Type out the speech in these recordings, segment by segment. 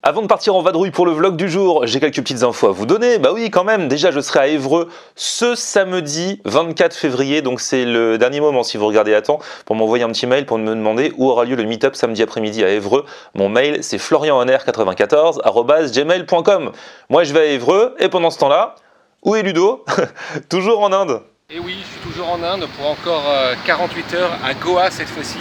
Avant de partir en vadrouille pour le vlog du jour, j'ai quelques petites infos à vous donner. Bah oui, quand même, déjà je serai à Évreux ce samedi 24 février, donc c'est le dernier moment si vous regardez à temps pour m'envoyer un petit mail pour me demander où aura lieu le meet-up samedi après-midi à Évreux. Mon mail c'est florianhonr94@gmail.com. Moi je vais à Évreux et pendant ce temps-là, où est Ludo? Toujours en Inde. Et oui, je suis toujours en Inde pour encore 48 heures à Goa cette fois-ci.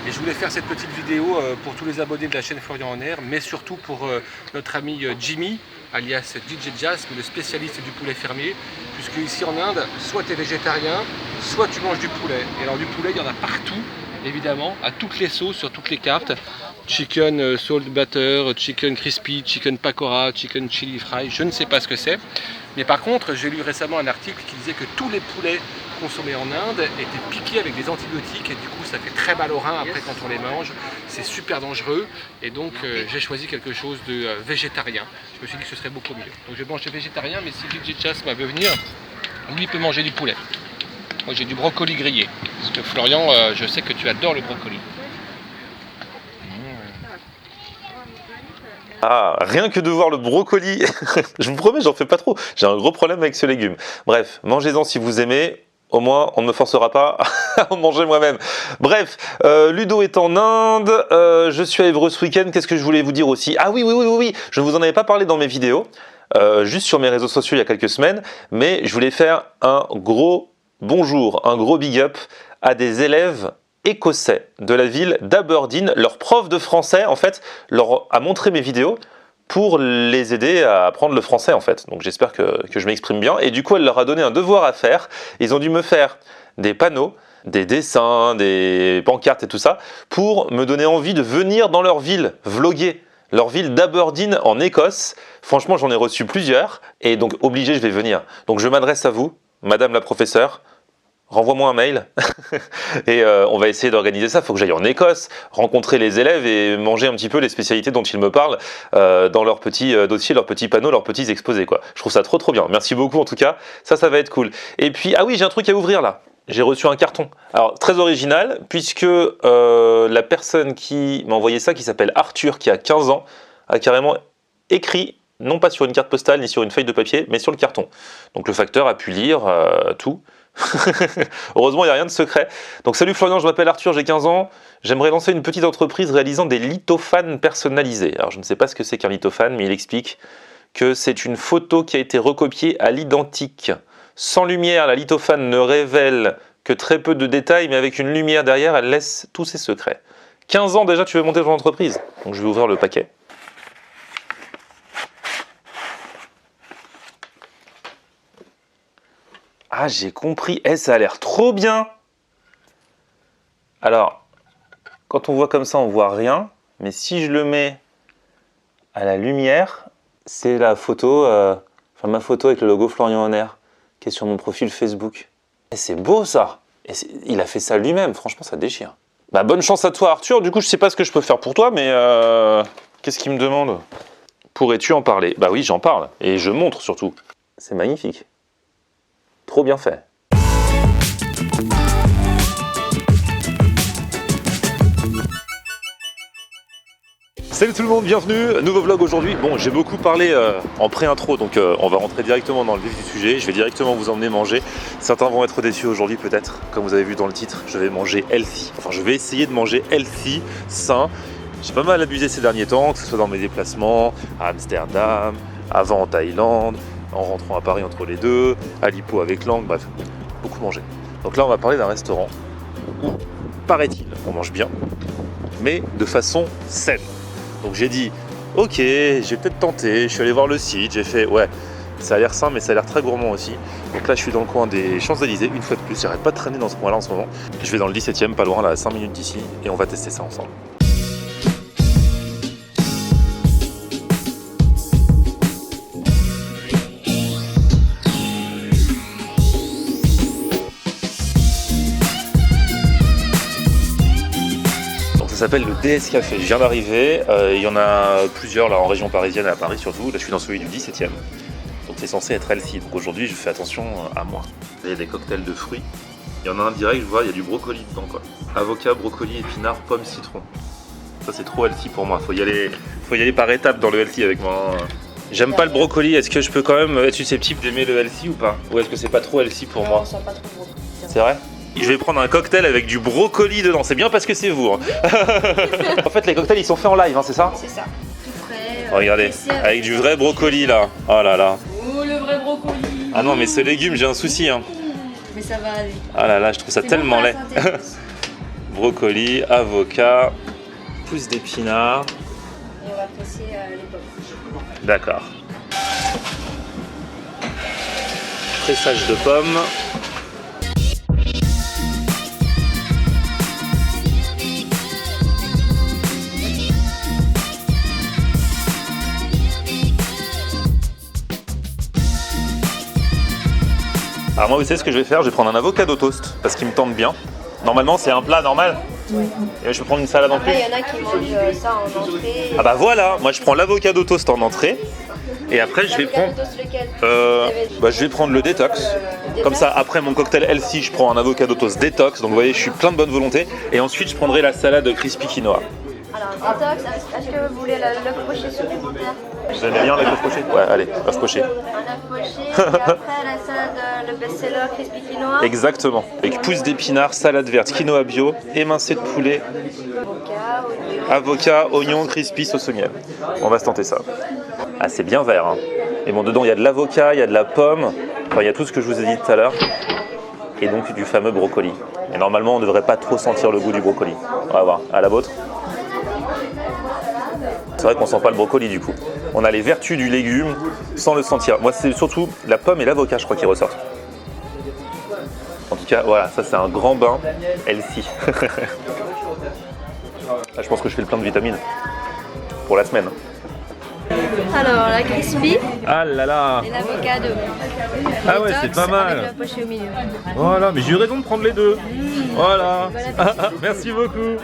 Et je voulais faire cette petite vidéo pour tous les abonnés de la chaîne Florian en Air, mais surtout pour notre ami Jimmy, alias DJ Jazz, le spécialiste du poulet fermier. Puisque ici en Inde, soit tu es végétarien, soit tu manges du poulet. Et alors du poulet, il y en a partout, évidemment, à toutes les sauces, sur toutes les cartes. Chicken salt butter, chicken crispy, chicken pakora, chicken chili fry, je ne sais pas ce que c'est. Mais par contre, j'ai lu récemment un article qui disait que tous les poulets consommés en Inde étaient piqués avec des antibiotiques et du coup ça fait très mal aux reins après quand on les mange. C'est super dangereux et donc j'ai choisi quelque chose de végétarien. Je me suis dit que ce serait beaucoup mieux. Donc je vais manger végétarien, mais si DJ Chas veut venir, lui il peut manger du poulet. Moi j'ai du brocoli grillé. Parce que Florian, je sais que tu adores le brocoli. Ah, rien que de voir le brocoli, je vous promets, j'en fais pas trop. J'ai un gros problème avec ce légume. Bref, mangez-en si vous aimez. Au moins, on ne me forcera pas à en manger moi-même. Bref, Ludo est en Inde. Je suis à Évreux ce week-end. Qu'est-ce que je voulais vous dire aussi? Ah oui. Je ne vous en avais pas parlé dans mes vidéos, juste sur mes réseaux sociaux il y a quelques semaines. Mais je voulais faire un gros bonjour, un gros big up à des élèves écossais de la ville d'Aberdeen. Leur prof de français, en fait, leur a montré mes vidéos pour les aider à apprendre le français, en fait. Donc j'espère que je m'exprime bien. Et du coup, elle leur a donné un devoir à faire. Ils ont dû me faire des panneaux, des dessins, des pancartes et tout ça, pour me donner envie de venir dans leur ville, vloguer. Leur ville d'Aberdeen en Écosse. Franchement, j'en ai reçu plusieurs. Et donc, obligé, je vais venir. Donc je m'adresse à vous, madame la professeure. Renvoie-moi un mail et on va essayer d'organiser ça. Il faut que j'aille en Écosse, rencontrer les élèves et manger un petit peu les spécialités dont ils me parlent dans leurs petits dossiers, leurs petits panneaux, leurs petits exposés, quoi. Je trouve ça trop bien. Merci beaucoup en tout cas. Ça va être cool. Et puis, ah oui, j'ai un truc à ouvrir là. J'ai reçu un carton. Alors, très original, puisque la personne qui m'a envoyé ça, qui s'appelle Arthur, qui a 15 ans, a carrément écrit, non pas sur une carte postale ni sur une feuille de papier, mais sur le carton. Donc le facteur a pu lire tout. Heureusement, il n'y a rien de secret. Donc salut Florian, je m'appelle Arthur, j'ai 15 ans. J'aimerais lancer une petite entreprise réalisant des lithophanes personnalisés. Alors je ne sais pas ce que c'est qu'un lithophane, mais il explique que c'est une photo qui a été recopiée à l'identique. Sans lumière, la lithophane ne révèle que très peu de détails, mais avec une lumière derrière, elle laisse tous ses secrets. 15 ans déjà, tu veux monter ton entreprise. Donc je vais ouvrir le paquet. Ah, j'ai compris. Ça a l'air trop bien. Alors, quand on voit comme ça, on voit rien. Mais si je le mets à la lumière, c'est la photo, enfin ma photo avec le logo Florian en Air, qui est sur mon profil Facebook. Et c'est beau ça. Il a fait ça lui-même. Franchement, ça déchire. Bah, bonne chance à toi, Arthur. Du coup, je sais pas ce que je peux faire pour toi, mais qu'est-ce qu'il me demande? Pourrais-tu en parler? Bah oui, j'en parle. Et je montre surtout. C'est magnifique. Trop bien fait. Salut tout le monde, bienvenue, nouveau vlog aujourd'hui. Bon, j'ai beaucoup parlé en pré-intro, donc on va rentrer directement dans le vif du sujet. Je vais directement vous emmener manger. Certains vont être déçus aujourd'hui peut-être, comme vous avez vu dans le titre. Je vais manger healthy. Enfin, je vais essayer de manger healthy, sain. J'ai pas mal abusé ces derniers temps, que ce soit dans mes déplacements à Amsterdam, avant en Thaïlande, en rentrant à Paris entre les deux, à Lipo avec Lang, bref, beaucoup mangé. Donc là, on va parler d'un restaurant où, paraît-il, on mange bien, mais de façon saine. Donc j'ai dit, ok, j'ai peut-être tenté, je suis allé voir le site, j'ai fait, ouais, ça a l'air sain, mais ça a l'air très gourmand aussi. Donc là, je suis dans le coin des Champs-Élysées, une fois de plus, j'arrête pas de traîner dans ce coin-là en ce moment. Je vais dans le 17e, pas loin, là, à 5 minutes d'ici, et on va tester ça ensemble. Ça s'appelle le DS Café. Je viens d'arriver, il y en a plusieurs là en région parisienne et à Paris surtout. Là je suis dans celui du 17e. Donc c'est censé être healthy. Donc aujourd'hui je fais attention à moi. Il y a des cocktails de fruits. Il y en a un direct, je vois, il y a du brocoli dedans quoi. Avocat, brocoli, épinards, pommes, citron. Ça c'est trop healthy pour moi. Faut y aller par étapes dans le healthy avec moi. J'aime pas le brocoli. Est-ce que je peux quand même être susceptible d'aimer le healthy ou pas? Ou est-ce que c'est pas trop healthy pour moi? Non, pas trop brocoli. C'est vrai? Je vais prendre un cocktail avec du brocoli dedans. C'est bien parce que c'est vous. Hein. En fait, les cocktails ils sont faits en live, hein, c'est ça? C'est ça. Tout frais. Regardez, avec du vrai brocoli là. Oh là là. Oh, le vrai brocoli. Ah non, mais ce légume, j'ai un souci. Hein. Mais ça va aller. Ah là là, je trouve ça tellement laid. Brocoli, avocat, pousse d'épinards. Et on va presser les pommes. D'accord. Pressage de pommes. Alors moi, vous savez ce que je vais faire? Je vais prendre un avocado toast parce qu'il me tente bien. Normalement, c'est un plat normal. Et je vais prendre une salade en plus. Après, il y en a qui mangent ça en entrée. Ah bah voilà, moi je prends l'avocado toast en entrée. Et après, je vais prendre. Je vais prendre le détox. Comme ça, après mon cocktail healthy, je prends un avocado toast détox. Donc vous voyez, je suis plein de bonne volonté. Et ensuite, je prendrai la salade crispy quinoa. Alors, détox, est-ce que vous voulez l'œuf poché supplémentaire? Vous aimez bien l'œuf poché? Ouais, allez, œuf poché. Un œuf poché, et après la salade, le best-seller crispy quinoa. Exactement. Avec pousse d'épinards, salade verte, quinoa bio, émincé de poulet, avocat, oignon, crispy, sauce au miel. On va se tenter ça. Ah, c'est bien vert. Hein. Et bon, dedans, il y a de l'avocat, il y a de la pomme, enfin, il y a tout ce que je vous ai dit tout à l'heure. Et donc du fameux brocoli. Et normalement, on ne devrait pas trop sentir le goût du brocoli. On va voir. À la vôtre. C'est vrai qu'on sent pas le brocoli du coup. On a les vertus du légume sans le sentir. Moi, c'est surtout la pomme et l'avocat, je crois, qui ressortent. En tout cas, voilà, ça c'est un grand bain healthy. Là, je pense que je fais le plein de vitamines pour la semaine. Alors, la crispy Ah là là. et l'avocado. Ah ouais, c'est pas mal. Avec le poché au milieu. Voilà, mais j'ai eu raison de prendre les deux. Voilà. Merci beaucoup.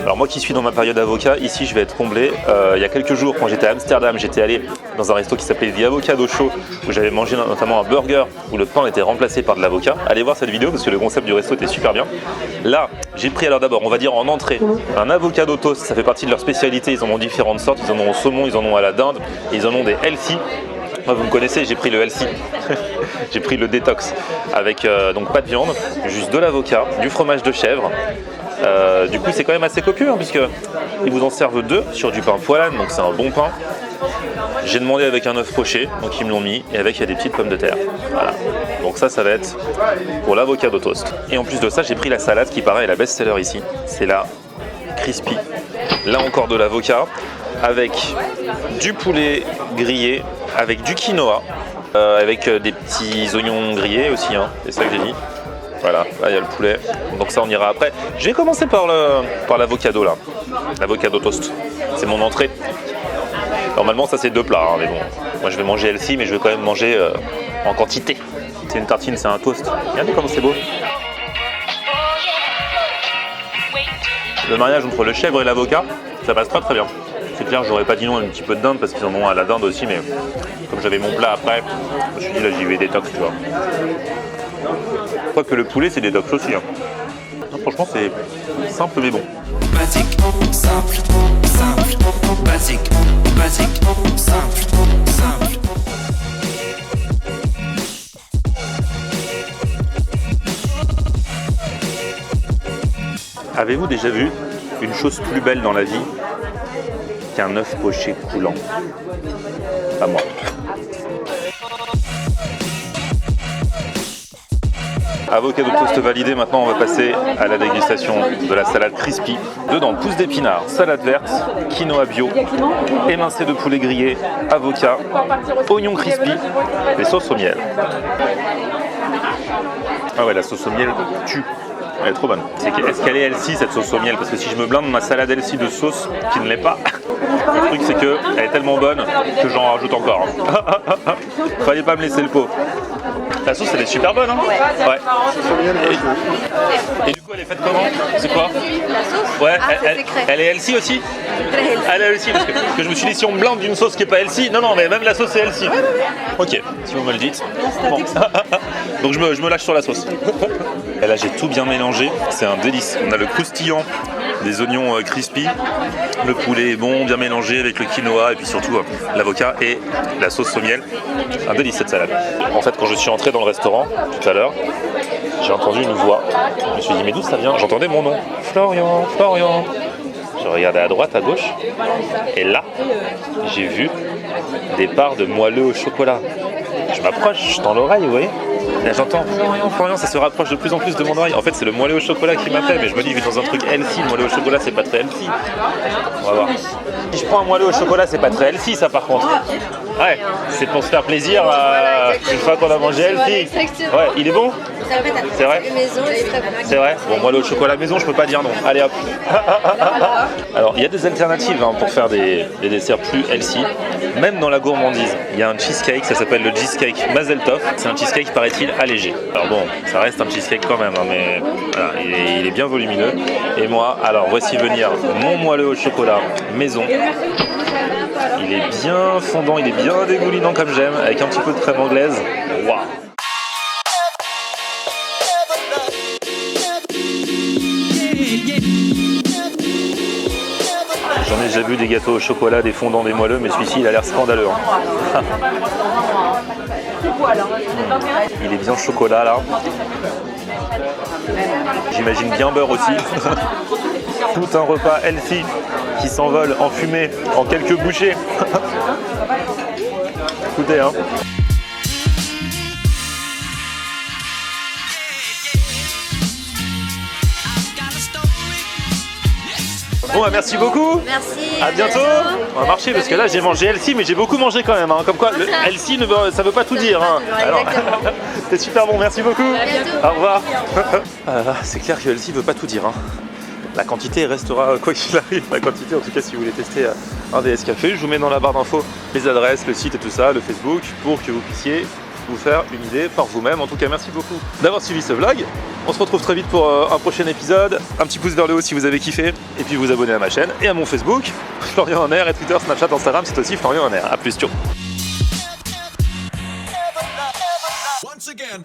Alors moi qui suis dans ma période avocat, ici je vais être comblé. Il y a quelques jours quand j'étais à Amsterdam, j'étais allé dans un resto qui s'appelait The Avocado Show où j'avais mangé notamment un burger où le pain était remplacé par de l'avocat. Allez voir cette vidéo parce que le concept du resto était super bien. Là, j'ai pris alors d'abord, on va dire en entrée, un avocado toast, ça fait partie de leur spécialité, ils en ont différentes sortes, ils en ont au saumon, ils en ont à la dinde, et ils en ont des healthy. Moi, vous me connaissez, j'ai pris le healthy, j'ai pris le détox avec donc pas de viande, juste de l'avocat, du fromage de chèvre. Du coup, c'est quand même assez copieux hein, puisque ils vous en servent deux sur du pain poilane, donc c'est un bon pain. J'ai demandé avec un œuf poché, donc ils me l'ont mis, et avec il y a des petites pommes de terre. Voilà. Donc ça va être pour l'avocado toast. Et en plus de ça, j'ai pris la salade qui paraît est la best-seller ici. C'est la crispy. Là encore de l'avocat avec du poulet grillé, avec du quinoa, avec des petits oignons grillés aussi. Hein. C'est ça que j'ai dit. Voilà, là il y a le poulet. Donc ça on ira après. Je vais commencer par l'avocado là. L'avocado toast. C'est mon entrée. Normalement ça c'est deux plats, hein, mais bon. Moi je vais manger healthy, mais je vais quand même manger en quantité. C'est une tartine, c'est un toast. Regardez comme c'est beau. Le mariage entre le chèvre et l'avocat, ça passe pas très bien. C'est clair, j'aurais pas dit non à un petit peu de dinde parce qu'ils en ont à la dinde aussi, mais comme j'avais mon plat après, je me suis dit là j'y vais détox, tu vois. Je crois que le poulet c'est détox aussi. Hein. Non, franchement c'est simple mais bon. Basique, simple, simple, basique, basique, simple, simple. Avez-vous déjà vu une chose plus belle dans la vie qu'un œuf poché coulant? Pas moi. Avocado toast validé, maintenant on va passer à la dégustation de la salade crispy. Dedans, pousse d'épinards, salade verte, quinoa bio, émincé de poulet grillé, avocat, oignon crispy et sauce au miel. Ah ouais, la sauce au miel tue. Elle est trop bonne. Est-ce qu'elle est healthy cette sauce au miel? Parce que si je me blinde ma salade healthy de sauce qui ne l'est pas, le truc c'est qu'elle est tellement bonne que j'en rajoute encore. Fallait pas me laisser le pot. La sauce elle est super bonne hein. Ouais. Et du coup elle est faite comment? C'est quoi? La sauce? Ouais, c'est secret. elle est healthy aussi? Très healthy. Elle est healthy parce que je me suis dit si on me blinde d'une sauce qui est pas healthy, non mais même la sauce est healthy. Ok, si vous me le dites. Bon. Donc je me lâche sur la sauce. Et là j'ai tout bien mélangé, c'est un délice. On a le croustillant des oignons crispy, le poulet est bon, bien mélangé avec le quinoa et puis surtout l'avocat et la sauce au miel. Un délice cette salade. En fait, quand je suis entré dans le restaurant tout à l'heure, j'ai entendu une voix. Je me suis dit mais d'où ça vient? J'entendais mon nom. Florian, Florian. Je regardais à droite, à gauche, et là, j'ai vu des parts de moelleux au chocolat. Je m'approche, dans l'oreille, vous voyez? Là, j'entends Florian, Florian, ça se rapproche de plus en plus de mon oreille. En fait, c'est le moelleux au chocolat qui m'appelle, mais je me dis, vu dans un truc healthy, le moelleux au chocolat, c'est pas très healthy. On va voir. Si je prends un moelleux au chocolat, c'est pas très healthy, ça, par contre. Ouais, c'est pour se faire plaisir une fois qu'on a mangé healthy. Ouais, il est bon? C'est vrai? C'est vrai? Bon, moelleux au chocolat maison, je peux pas dire non. Allez hop. Alors, il y a des alternatives pour faire des desserts plus healthy. Même dans la gourmandise, il y a un cheesecake, ça s'appelle le cheesecake Mazel Tov. C'est un cheesecake, paraît-il, allégé. Alors bon, ça reste un cheesecake quand même, mais voilà, il est bien volumineux. Et moi, alors voici venir mon moelleux au chocolat maison. Il est bien fondant, il est bien dégoulinant comme j'aime, avec un petit peu de crème anglaise. Waouh! J'en ai déjà vu des gâteaux au chocolat, des fondants, des moelleux, mais celui-ci il a l'air scandaleux. Il est bien chocolat là. J'imagine bien beurre aussi. Tout un repas healthy qui s'envole en fumée en quelques bouchées. Écoutez, hein. Bon, bah, merci beaucoup. Merci. À bientôt. On va marcher parce que là j'ai mangé healthy, mais j'ai beaucoup mangé quand même. Comme quoi, le healthy ça veut pas tout dire. Alors, c'est super bon. Merci beaucoup. Au revoir. C'est clair que healthy veut pas tout dire. La quantité restera quoi qu'il arrive. La quantité, en tout cas, si vous voulez tester un DS Café, je vous mets dans la barre d'infos les adresses, le site et tout ça, le Facebook, pour que vous puissiez vous faire une idée par vous-même. En tout cas, merci beaucoup d'avoir suivi ce vlog. On se retrouve très vite pour un prochain épisode. Un petit pouce vers le haut si vous avez kiffé. Et puis vous abonner à ma chaîne et à mon Facebook. Florian en air, et Twitter, Snapchat, Instagram, c'est aussi Florian en air. A plus, ciao. Once again.